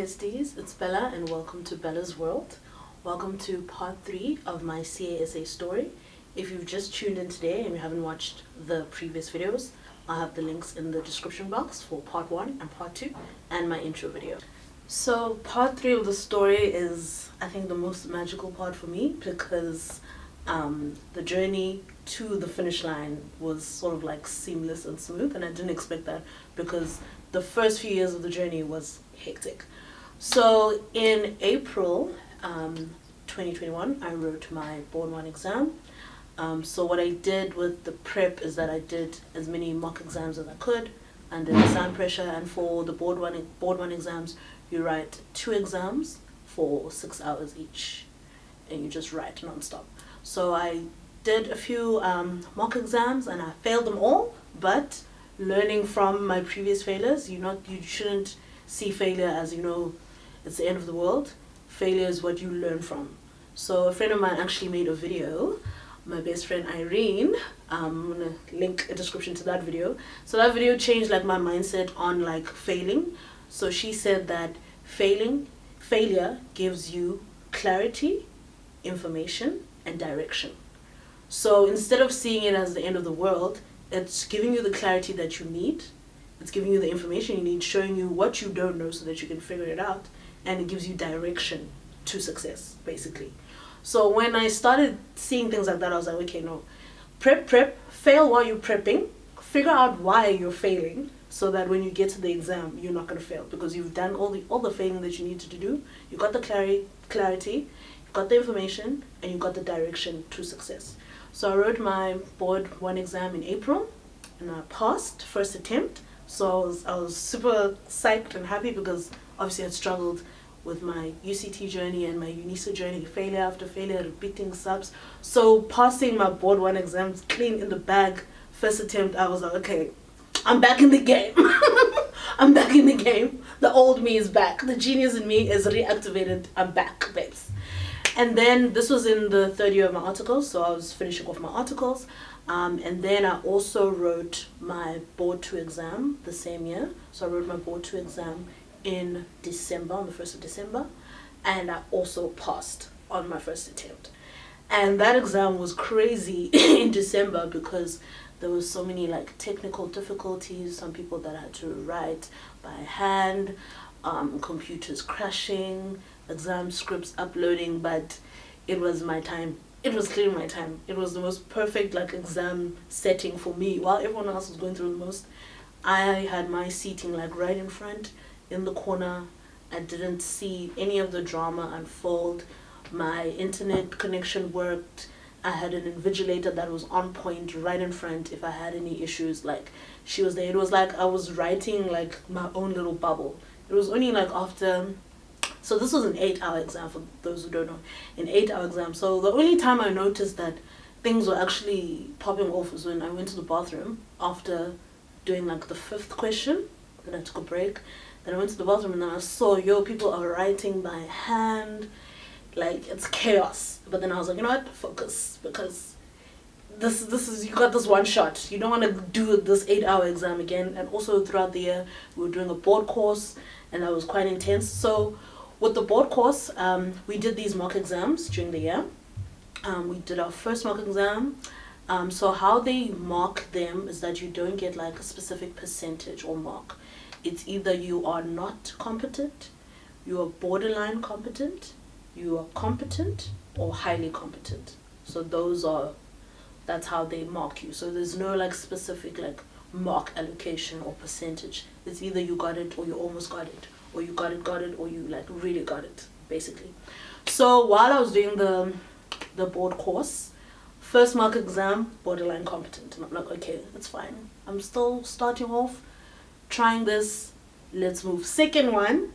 besties, it's Bella and welcome to Bella's World. Welcome to part 3 of my CASA story. If you've just tuned in today and you haven't watched the previous videos, I'll have the links in the description box for part 1 and part 2 and my intro video. So part 3 of the story is, I think, the most magical part for me because the journey to the finish line was sort of like seamless and smooth, and I didn't expect that because the first few years of the journey was hectic. So in April 2021, I wrote my Board 1 exam. So what I did with the prep is that I did as many mock exams as I could under exam pressure, and for the Board 1 exams, you write 2 exams for 6 hours each, and you just write non-stop. So I did a few mock exams and I failed them all, but learning from my previous failures, you shouldn't see failure as, it's the end of the world. Failure is what you learn from. So a friend of mine actually made a video, my best friend Irene. I'm gonna link a description to that video. So that video changed like my mindset on like failing. So she said that failure gives you clarity, information, and direction. So instead of seeing it as the end of the world, it's giving you the clarity that you need. It's giving you the information you need, showing you what you don't know so that you can figure it out, and it gives you direction to success, basically. So when I started seeing things like that, I was like, okay, no. Prep, fail while you're prepping. Figure out why you're failing so that when you get to the exam, you're not going to fail because you've done all the failing that you needed to do. You got the clarity, you got the information, and you got the direction to success. So I wrote my Board 1 exam in April, and I passed first attempt. So I was super psyched and happy because obviously I struggled with my UCT journey and my UNISA journey, failure after failure, repeating subs. So passing my Board 1 exams clean in the bag, first attempt, I was like, okay, I'm back in the game. I'm back in the game. The old me is back. The genius in me is reactivated. I'm back, babes. And then this was in the third year of my articles, so I was finishing off my articles. And then I also wrote my Board 2 exam the same year. So I wrote my Board 2 exam in December, on the 1st of December. And I also passed on my first attempt. And that exam was crazy in December because there was so many like technical difficulties, some people that had to write by hand, computers crashing, exam scripts uploading, but it was my time. It was clearly my time. It was the most perfect like exam setting for me. While everyone else was going through the most, I had my seating like right in front, in the corner. I didn't see any of the drama unfold. My internet connection worked. I had an invigilator that was on point right in front if I had any issues. Like, she was there. It was like I was writing like my own little bubble. It was only like after, so this was an 8-hour exam for those who don't know, an 8-hour exam. So the only time I noticed that things were actually popping off was when I went to the bathroom after doing like the 5th question. Then I took a break. Then I went to the bathroom and then I saw, people are writing by hand. Like, it's chaos. But then I was like, you know what, focus, because this is, you got this one shot. You don't want to do this 8-hour exam again. And also throughout the year, we were doing a board course, and that was quite intense. So with the board course, we did these mock exams during the year. We did our first mock exam. So how they mark them is that you don't get like a specific percentage or mark. It's either you are not competent, you are borderline competent, you are competent, or highly competent. So that's how they mark you. So there's no like specific like mark allocation or percentage. It's either you got it or you almost got it, or you got it, or you like really got it, basically. So while I was doing the board course, first mock exam, borderline competent, and I'm like, okay, that's fine. I'm still starting off, trying this, let's move. Second one,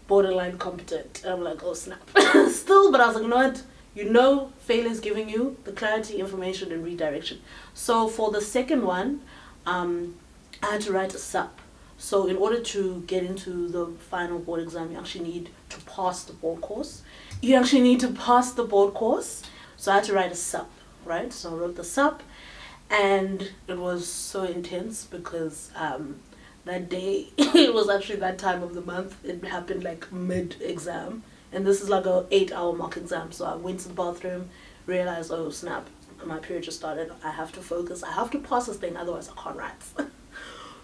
borderline competent. And I'm like, oh snap. Still, but I was like, you know what? Failure is giving you the clarity, information, and redirection. So for the second one, I had to write a sup. So in order to get into the final board exam, you actually need to pass the board course. So I had to write a sup, right? So I wrote the sup, and it was so intense because that day, it was actually that time of the month. It happened like mid-exam. And this is like a 8-hour mock exam. So I went to the bathroom, realized, oh snap, my period just started. I have to focus. I have to pass this thing, otherwise I can't write.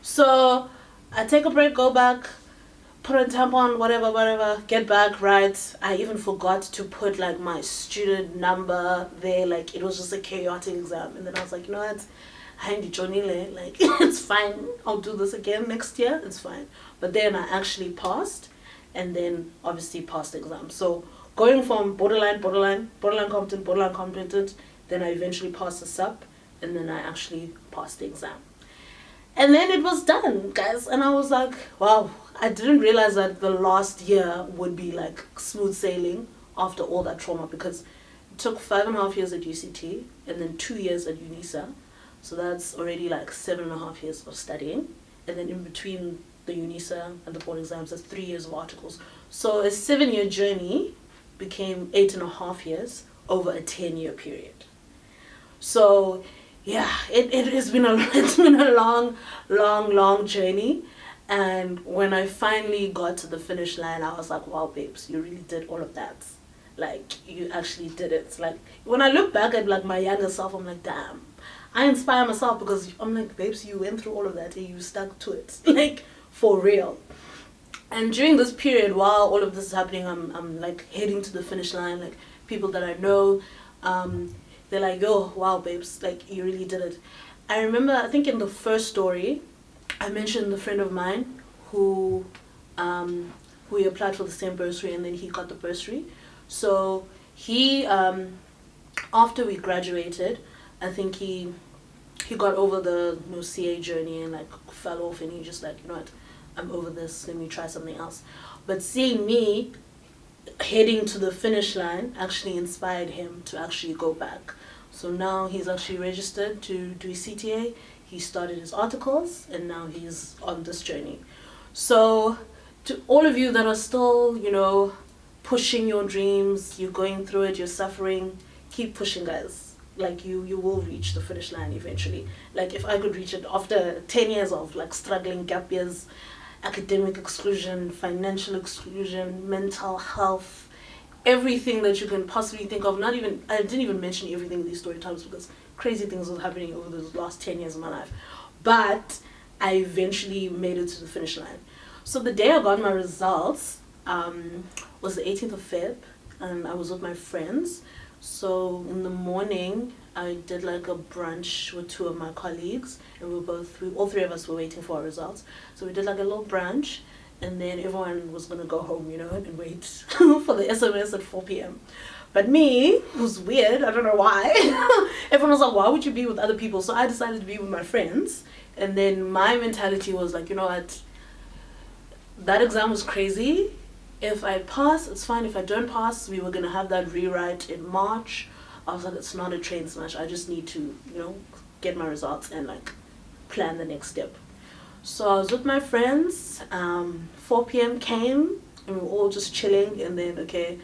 So I take a break, go back, put a tampon, whatever, get back, write. I even forgot to put like my student number there. Like it was just a chaotic exam. And then I was like, you know what? Like it's fine. I'll do this again next year. It's fine. But then I actually passed, and then obviously passed the exam. So going from borderline competent, then I eventually passed the SUP, and then I actually passed the exam. And then it was done, guys. And I was like, wow, I didn't realize that the last year would be like smooth sailing after all that trauma, because it took 5.5 years at UCT and then 2 years at UNISA. So that's already like 7.5 years of studying. And then in between the UNISA and the board exams, that's 3 years of articles. So a 7-year journey became 8.5 years over a 10-year period. So yeah, it has been it's been a long journey. And when I finally got to the finish line, I was like, wow, babes, you really did all of that. Like, you actually did it. Like, when I look back at like my younger self, I'm like, damn, I inspire myself, because I'm like, babes, you went through all of that and you stuck to it. Like, for real. And during this period, while all of this is happening, I'm like heading to the finish line. Like, people that I know, they're like, yo, wow, babes, like, you really did it. I remember, I think in the first story, I mentioned a friend of mine who applied for the same bursary, and then he got the bursary. So he, after we graduated, I think he got over the CA journey and like fell off, and he just like, you know what, I'm over this, let me try something else. But seeing me heading to the finish line actually inspired him to actually go back. So now he's actually registered to do his CTA. He started his articles, and now he's on this journey. So to all of you that are still, you know, pushing your dreams, you're going through it, you're suffering, keep pushing, guys. Like, you will reach the finish line eventually. Like, if I could reach it after 10 years of like struggling, gap years, academic exclusion, financial exclusion, mental health, everything that you can possibly think of. I didn't even mention everything in these story times, because crazy things were happening over the last 10 years of my life. But I eventually made it to the finish line. So the day I got my results was the 18th of Feb, and I was with my friends. So in the morning, I did like a brunch with 2 of my colleagues, and all 3 of us were waiting for our results. So we did like a little brunch, and then everyone was gonna go home, you know, and wait for the SMS at 4 p.m. But me, it was weird, I don't know why. Everyone was like, why would you be with other people? So I decided to be with my friends. And then my mentality was like, you know what, that exam was crazy. If I pass, it's fine. If I don't pass, we were gonna have that rewrite in March. I was like, it's not a train smash. I just need to, you know, get my results and like plan the next step. So I was with my friends. 4 p.m. came, and we were all just chilling. And then, okay,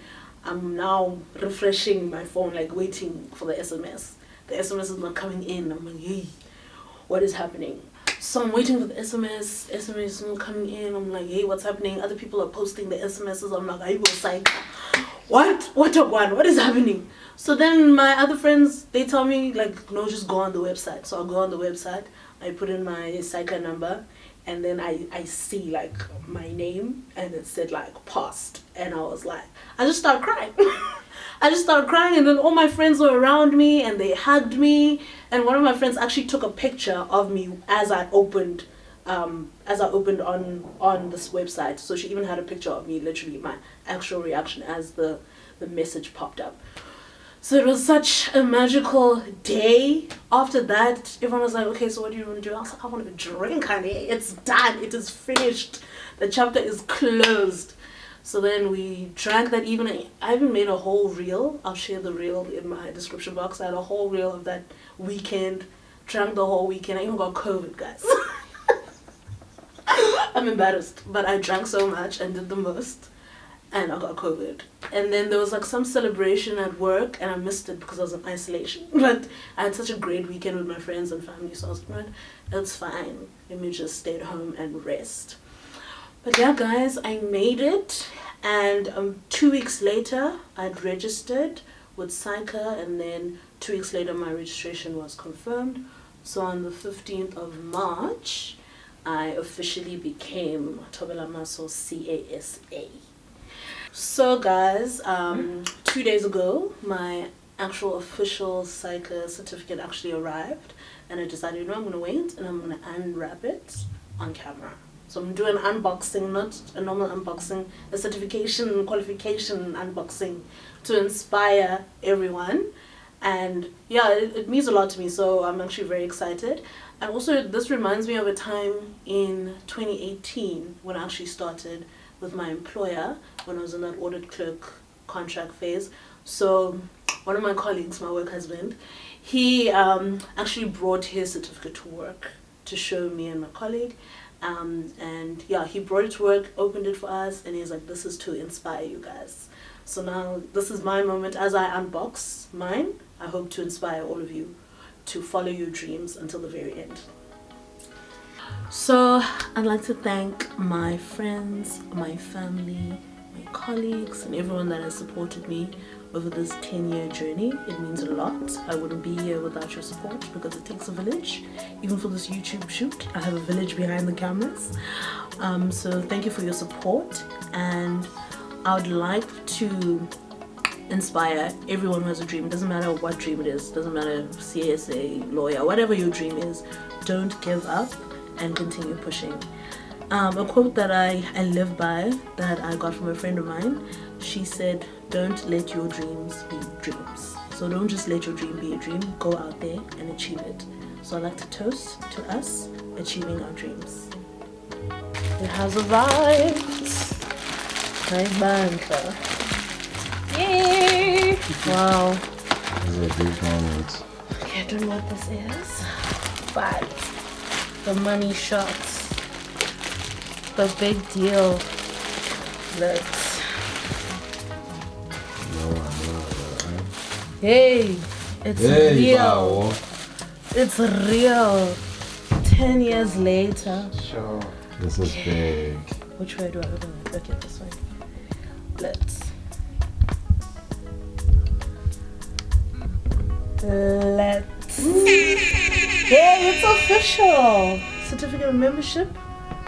I'm now refreshing my phone, like waiting for the SMS. The SMS is not coming in. I'm like, hey, what is happening? So I'm waiting for the SMS. SMS is not coming in. I'm like, hey, what's happening? Other people are posting the SMSs. I'm like, I will SAICA. What is happening? So then my other friends, they tell me like, no, just go on the website. So I'll go on the website. I put in my SAICA number, and then I see like my name, and it said like passed, and I was like, I just started crying. And then all my friends were around me, and they hugged me, and one of my friends actually took a picture of me as I opened on this website. So she even had a picture of me, literally my actual reaction as the message popped up. So it was such a magical day. After that, everyone was like, okay, so what do you want to do? I was like, I want to drink, honey. It's done. It is finished. The chapter is closed. So then we drank that evening. I even made a whole reel. I'll share the reel in my description box. I had a whole reel of that weekend. Drank the whole weekend. I even got COVID, guys. I'm embarrassed. But I drank so much and did the most. and I got COVID. And then there was like some celebration at work, and I missed it because I was in isolation. But I had such a great weekend with my friends and family, so I was like, right, it's fine. Let me just stay at home and rest. But yeah, guys, I made it, and 2 weeks later, I'd registered with SAICA, and then 2 weeks later, my registration was confirmed. So on the 15th of March, I officially became Thobela Maso CASA. So guys, 2 days ago, my actual official SAICA certificate actually arrived, and I decided, you know, I'm going to wait and I'm going to unwrap it on camera. So I'm doing an unboxing, not a normal unboxing, a certification qualification unboxing to inspire everyone. And yeah, it means a lot to me, so I'm actually very excited. And also, this reminds me of a time in 2018 when I actually started with my employer, when I was in that audit clerk contract phase. So one of my colleagues, my work husband, he actually brought his certificate to work to show me and my colleague. And yeah, he brought it to work, opened it for us, and he's like, this is to inspire you guys. So now this is my moment as I unbox mine. I hope to inspire all of you to follow your dreams until the very end. So I'd like to thank my friends, my family, my colleagues, and everyone that has supported me over this 10-year journey. It means a lot. I wouldn't be here without your support, because it takes a village. Even for this YouTube shoot, I have a village behind the cameras. So thank you for your support, and I would like to inspire everyone who has a dream. It doesn't matter what dream it is. It doesn't matter CSA, lawyer, whatever your dream is. Don't give up and continue pushing. A quote that I live by, that I got from a friend of mine, she said, don't let your dreams be dreams. So don't just let your dream be a dream, go out there and achieve it. So I'd like to toast to us achieving our dreams. It has arrived. Nice banter. Yay! Wow. This is a big moment. Okay, I don't know what this is, but the money shots, the big deal. Let's. Hey, it's real. It's real. 10 years later. Sure. This is big. Which way do I open it? Okay, this way. Let's. Hey, it's official! Certificate of membership.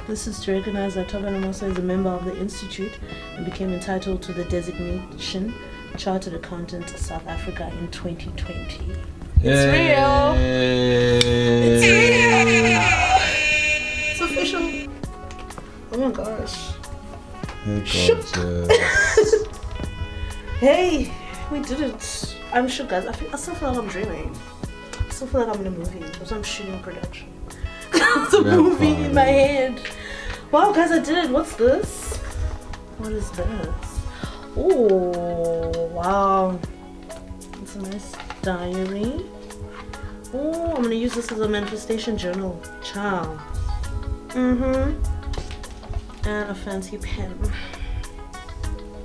This is to recognize that Thobela Maso is a member of the Institute and became entitled to the designation Chartered Accountant South Africa in 2020. It's real! It's real! It's official! Oh my gosh. Hey, we did it. I'm sure, guys. I still feel like I'm dreaming. I still feel like I'm in a movie. Because I'm shooting a production. It's a movie in my head. Wow, guys, I did it. What's this? What is this? Oh, wow. It's a nice diary. Oh, I'm going to use this as a manifestation journal. Ciao. And a fancy pen.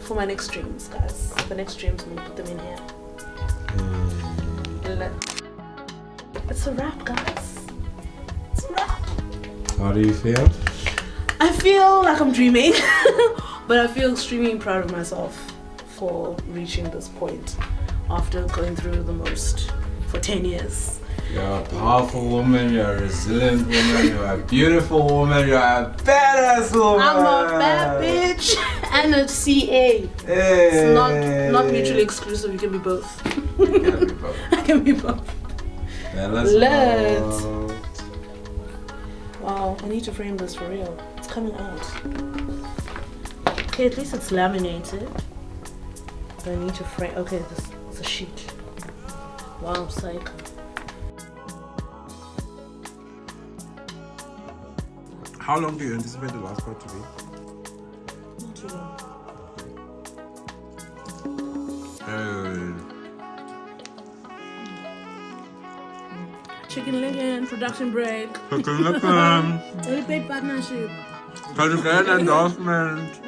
For my next dreams, guys. The next dreams, I'm going to put them in here. It's a wrap, guys. It's a wrap. How do you feel? I feel like I'm dreaming, but I feel extremely proud of myself for reaching this point after going through the most for 10 years. You're a powerful woman, you're a resilient woman, you're a beautiful woman, you're a badass woman. I'm a bad bitch and a CA. Hey. It's not mutually exclusive, you can be both. You can be both. I can be both. Yeah, let's Wow, I need to frame this for real. It's coming out. Okay, at least it's laminated. But I need to frame. Okay, this is a sheet. Wow, SAICA. How long do you anticipate the last part to be? Not too long. Chicken Lincoln, production break. Chicken Lincoln. Early paid partnership. Can you get an endorsement?